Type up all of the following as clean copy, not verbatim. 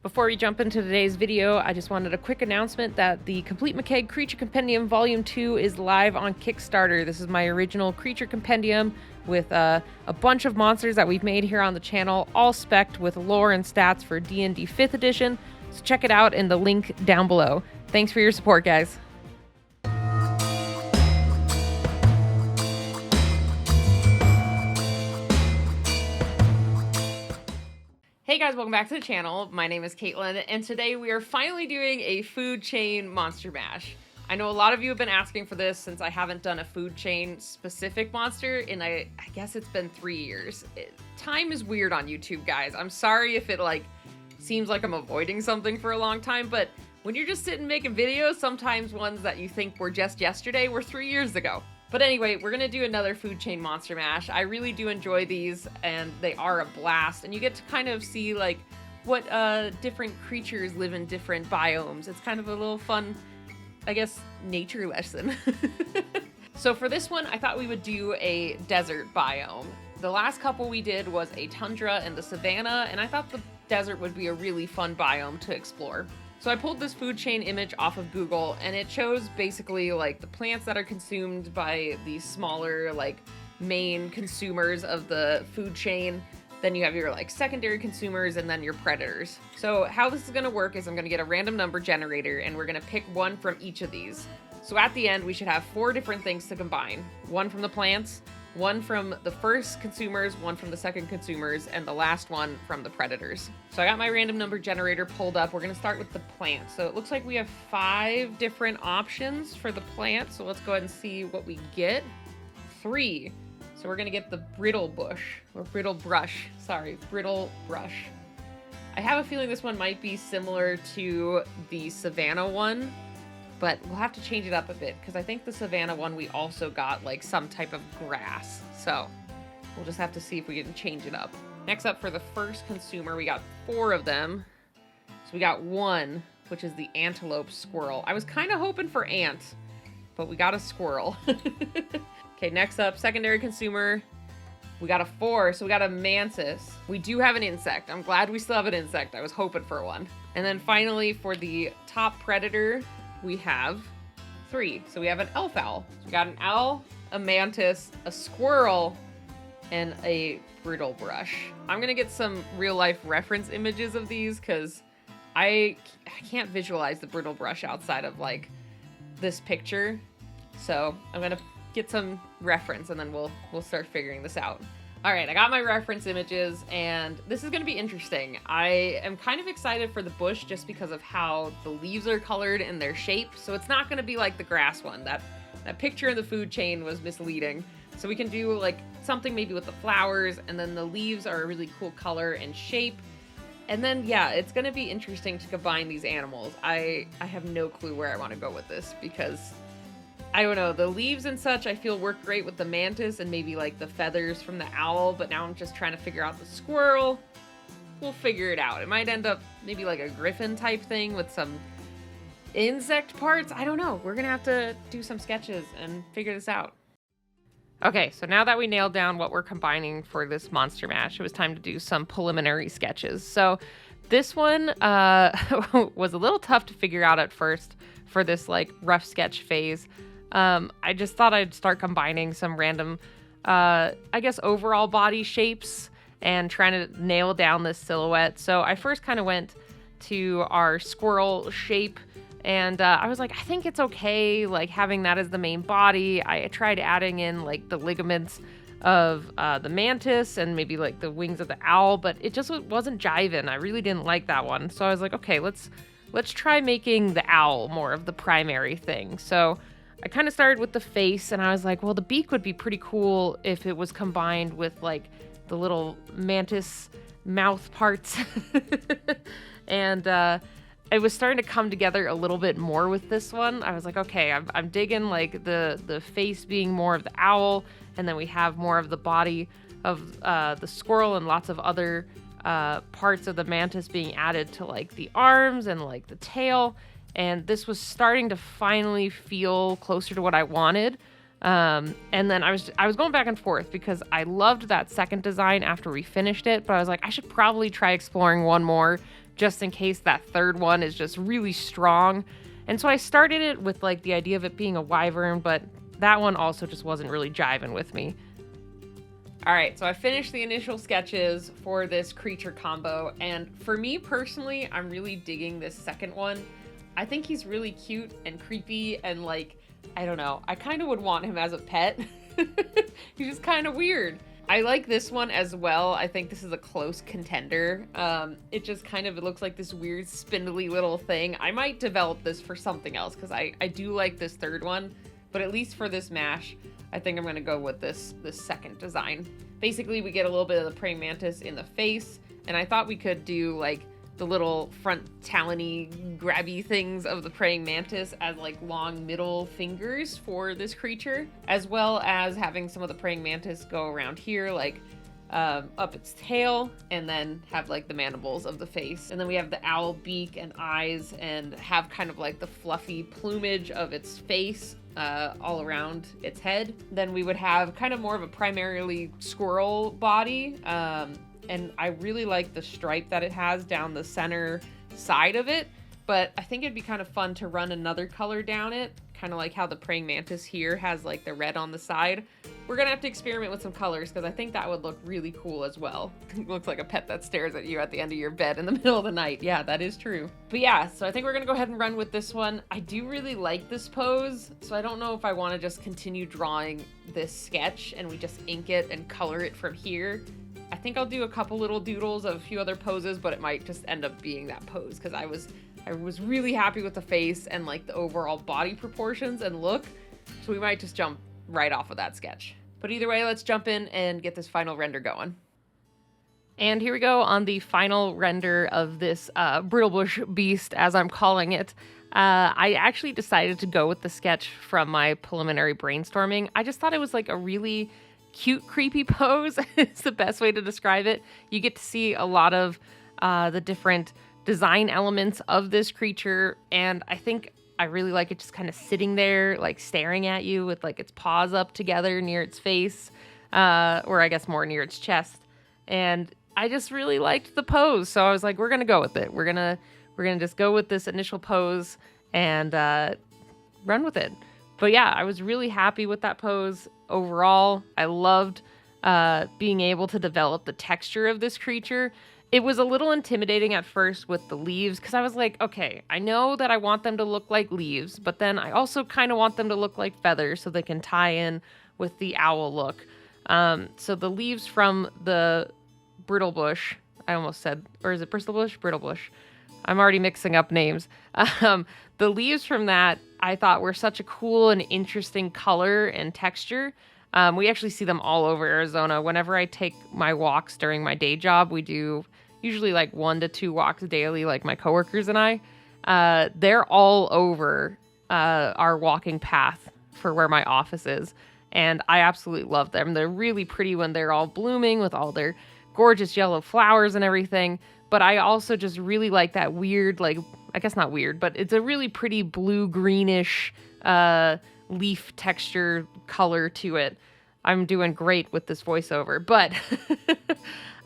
Before we jump into today's video, I just wanted a quick announcement that the Complete McCaigue Creature Compendium Volume 2 is live on Kickstarter. This is my original Creature Compendium with a bunch of monsters that we've made here on the channel, all spec'd with lore and stats for D&D 5th edition. So check it out in the link down below. Thanks for your support, guys. Hey guys, welcome back to the channel. My name is Katelyn, and today we are finally doing a food chain monster mash. I know a lot of you have been asking for this since I haven't done a food chain specific monster in I guess it's been 3 years. Time is weird on YouTube, guys. I'm sorry if it seems like I'm avoiding something for a long time, but when you're just sitting making videos, sometimes ones that you think were just yesterday were 3 years ago. But anyway, we're gonna do another food chain monster mash. I really do enjoy these, and they are a blast. And you get to kind of see what different creatures live in different biomes. It's kind of a little fun, I guess, nature lesson. So for this one, I thought we would do a desert biome. The last couple we did was a tundra and the savanna, and I thought the desert would be a really fun biome to explore. So I pulled this food chain image off of Google, and it shows basically the plants that are consumed by the smaller main consumers of the food chain. Then you have your secondary consumers and then your predators. So how this is gonna work is I'm gonna get a random number generator and we're gonna pick one from each of these. So at the end, we should have 4 different things to combine. One from the plants, one from the first consumers, one from the second consumers, and the last one from the predators. So I got my random number generator pulled up. We're gonna start with the plant. So it looks like we have 5 different options for the plant. So let's go ahead and see what we get. 3. So we're gonna get the Brittlebush, or Brittlebrush. Sorry, Brittlebrush. I have a feeling this one might be similar to the Savannah one, but we'll have to change it up a bit because I think the Savannah one we also got some type of grass. So we'll just have to see if we can change it up. Next up, for the first consumer, we got 4 of them. So we got 1, which is the antelope squirrel. I was kind of hoping for ant, but we got a squirrel. Okay, next up, secondary consumer. We got a 4, so we got a mantis. We do have an insect. I'm glad we still have an insect. I was hoping for one. And then finally, for the top predator, we have 3. So we have an elf owl. So we got an owl, a mantis, a squirrel, and a brittlebrush. I'm gonna get some real life reference images of these because I can't visualize the brittlebrush outside of this picture. So I'm gonna get some reference and then we'll start figuring this out. All right, I got my reference images, and this is gonna be interesting. I am kind of excited for the bush just because of how the leaves are colored and their shape. So it's not gonna be like the grass one. That picture in the food chain was misleading. So we can do something maybe with the flowers, and then the leaves are a really cool color and shape. And then, yeah, it's gonna be interesting to combine these animals. I have no clue where I wanna go with this because I don't know, the leaves and such I feel work great with the mantis and maybe the feathers from the owl, but now I'm just trying to figure out the squirrel. We'll figure it out. It might end up maybe a griffin type thing with some insect parts. I don't know. We're gonna have to do some sketches and figure this out. Okay, so now that we nailed down what we're combining for this monster mash, it was time to do some preliminary sketches. So this one was a little tough to figure out at first for this rough sketch phase. I just thought I'd start combining some random, I guess, overall body shapes and trying to nail down this silhouette. So I first kind of went to our squirrel shape, and I was like, I think it's okay, having that as the main body. I tried adding in the ligaments of the mantis and maybe the wings of the owl, but it just wasn't jiving. I really didn't like that one. So I was like, okay, let's try making the owl more of the primary thing. So I kind of started with the face, and I was like, well, the beak would be pretty cool if it was combined with the little mantis mouth parts. And it was starting to come together a little bit more with this one. I was like, okay, I'm digging the face being more of the owl, and then we have more of the body of the squirrel and lots of other parts of the mantis being added to the arms and the tail. And this was starting to finally feel closer to what I wanted. And then I was going back and forth because I loved that second design after we finished it, but I was like, I should probably try exploring one more just in case that third one is just really strong. And so I started it with like the idea of it being a wyvern, but that one also just wasn't really jiving with me. All right, so I finished the initial sketches for this creature combo, and for me personally, I'm really digging this second one. I think he's really cute and creepy, and like, I don't know, I kind of would want him as a pet. He's just kind of weird. I like this one as well. I think this is a close contender. It just kind of, it looks like this weird spindly little thing. I might develop this for something else because I do like this third one, but at least for this mash, I think I'm going to go with this second design. Basically, we get a little bit of the praying mantis in the face, and I thought we could do like the little front talony grabby things of the praying mantis as like long middle fingers for this creature, as well as having some of the praying mantis go around here like up its tail, and then have like the mandibles of the face. And then we have the owl beak and eyes, and have kind of like the fluffy plumage of its face all around its head. Then we would have kind of more of a primarily squirrel body, and I really like the stripe that it has down the center side of it, but I think it'd be kind of fun to run another color down it, kind of like how the praying mantis here has like the red on the side. We're gonna have to experiment with some colors because I think that would look really cool as well. It looks like a pet that stares at you at the end of your bed in the middle of the night. Yeah, that is true. But yeah, so I think we're gonna go ahead and run with this one. I do really like this pose, so I don't know if I want to just continue drawing this sketch and we just ink it and color it from here. I think I'll do a couple little doodles of a few other poses, but it might just end up being that pose because I was really happy with the face and like the overall body proportions and look. So we might just jump right off of that sketch. But either way, let's jump in and get this final render going. And here we go on the final render of this Brittlebush beast, as I'm calling it. I actually decided to go with the sketch from my preliminary brainstorming. I just thought it was like a really cute, creepy pose. It's the best way to describe it. You get to see a lot of the different design elements of this creature, and I think I really like it just kind of sitting there, like staring at you with like its paws up together near its face, or I guess more near its chest. And I just really liked the pose, so I was like, we're gonna go with it. We're gonna just go with this initial pose and run with it. But yeah, I was really happy with that pose overall. I loved being able to develop the texture of this creature. It was a little intimidating at first with the leaves because I was like, okay, I know that I want them to look like leaves, but then I also kind of want them to look like feathers so they can tie in with the owl look. So the leaves from the Brittlebush, I almost said, or is it Bristlebush? Brittlebush. I'm already mixing up names. The leaves from that I thought were such a cool and interesting color and texture. We actually see them all over Arizona. Whenever I take my walks during my day job, we do usually like 1 to 2 walks daily, like my coworkers and I. They're all over our walking path for where my office is. And I absolutely love them. They're really pretty when they're all blooming with all their gorgeous yellow flowers and everything. But I also just really like that weird, like, I guess not weird, but it's a really pretty blue-greenish leaf texture color to it. I'm doing great with this voiceover, but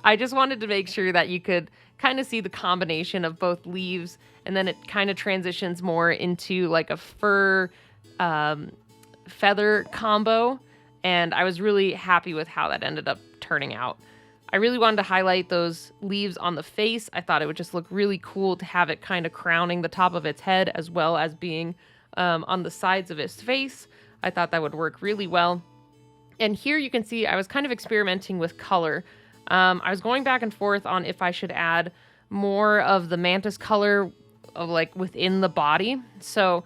I just wanted to make sure that you could kind of see the combination of both leaves, and then it kind of transitions more into like a fur feather combo, and I was really happy with how that ended up turning out. I really wanted to highlight those leaves on the face. I thought it would just look really cool to have it kind of crowning the top of its head as well as being on the sides of its face. I thought that would work really well. And here you can see I was kind of experimenting with color. I was going back and forth on if I should add more of the mantis color of like within the body. So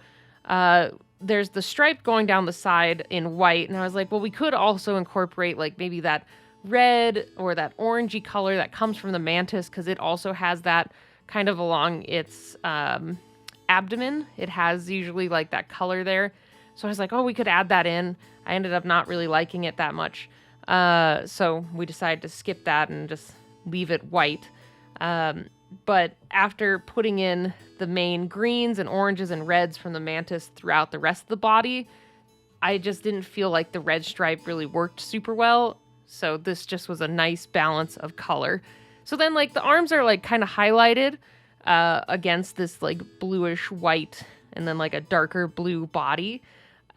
there's the stripe going down the side in white, and I was like, well, we could also incorporate like maybe that red or that orangey color that comes from the mantis, because it also has that kind of along its abdomen. It has usually like that color there. So I was like, oh, we could add that in. I ended up not really liking it that much. So we decided to skip that and just leave it white. But after putting in the main greens and oranges and reds from the mantis throughout the rest of the body, I just didn't feel like the red stripe really worked super well. So this just was a nice balance of color. So then like the arms are like kind of highlighted against this like bluish white and then like a darker blue body.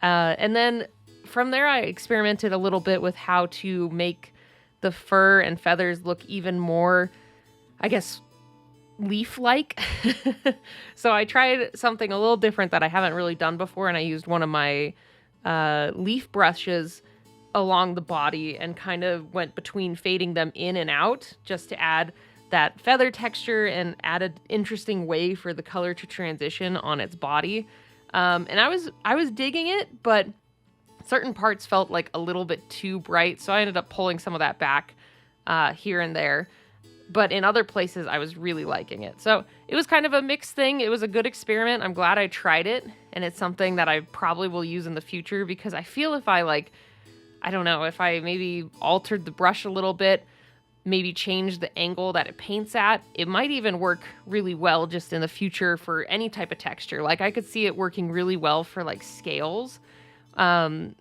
And then from there, I experimented a little bit with how to make the fur and feathers look even more, I guess, leaf-like. So I tried something a little different that I haven't really done before, and I used one of my leaf brushes along the body and kind of went between fading them in and out just to add that feather texture and add an interesting way for the color to transition on its body. And I was digging it, but certain parts felt like a little bit too bright, so I ended up pulling some of that back here and there. But in other places, I was really liking it. So it was kind of a mixed thing. It was a good experiment. I'm glad I tried it, and it's something that I probably will use in the future, because I feel if I I don't know, if I maybe altered the brush a little bit, maybe change the angle that it paints at, it might even work really well just in the future for any type of texture. Like I could see it working really well for like scales, and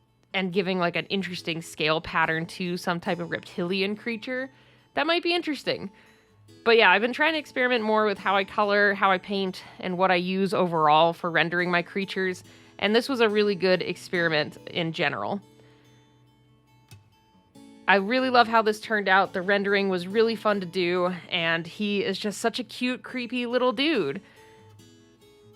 giving like an interesting scale pattern to some type of reptilian creature. That might be interesting. But yeah, I've been trying to experiment more with how I color, how I paint, and what I use overall for rendering my creatures. And this was a really good experiment in general. I really love how this turned out. The rendering was really fun to do, and he is just such a cute, creepy little dude.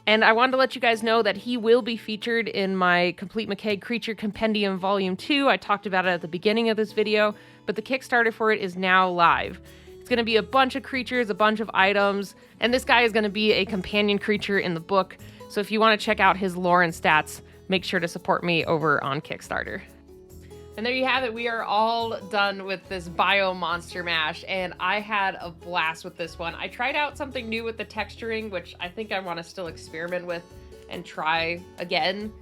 And I wanted to let you guys know that he will be featured in my Complete McCaigue Creature Compendium Volume 2. I talked about it at the beginning of this video, but the Kickstarter for it is now live. It's going to be a bunch of creatures, a bunch of items, and this guy is going to be a companion creature in the book. So if you want to check out his lore and stats, make sure to support me over on Kickstarter. And there you have it. We are all done with this Biome Monster Mash, and I had a blast with this one. I tried out something new with the texturing, which I think I want to still experiment with and try again,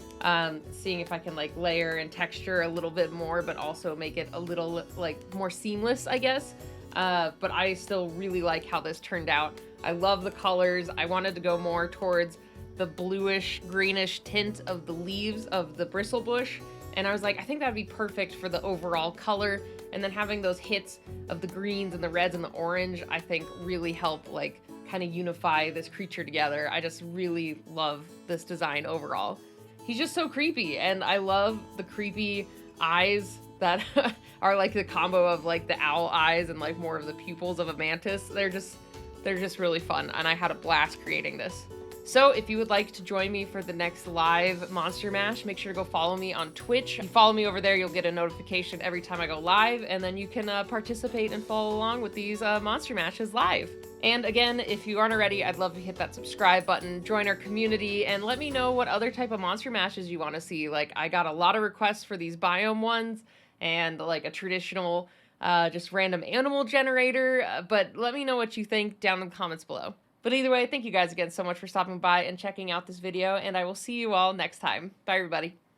seeing if I can like layer and texture a little bit more, but also make it a little like more seamless, I guess. But I still really like how this turned out. I love the colors. I wanted to go more towards the bluish, greenish tint of the leaves of the Brittlebush. And I was like, I think that'd be perfect for the overall color. And then having those hits of the greens and the reds and the orange, I think really help like kind of unify this creature together. I just really love this design overall. He's just so creepy, and I love the creepy eyes that are like the combo of like the owl eyes and like more of the pupils of a mantis. They're just really fun, and I had a blast creating this. So if you would like to join me for the next live Monster Mash, make sure to go follow me on Twitch. If you follow me over there, you'll get a notification every time I go live, and then you can participate and follow along with these Monster Mashes live. And again, if you aren't already, I'd love to hit that subscribe button, join our community, and let me know what other type of Monster Mashes you want to see. Like, I got a lot of requests for these Biome ones, and like a traditional just random animal generator, but let me know what you think down in the comments below. But either way, thank you guys again so much for stopping by and checking out this video, and I will see you all next time. Bye, everybody.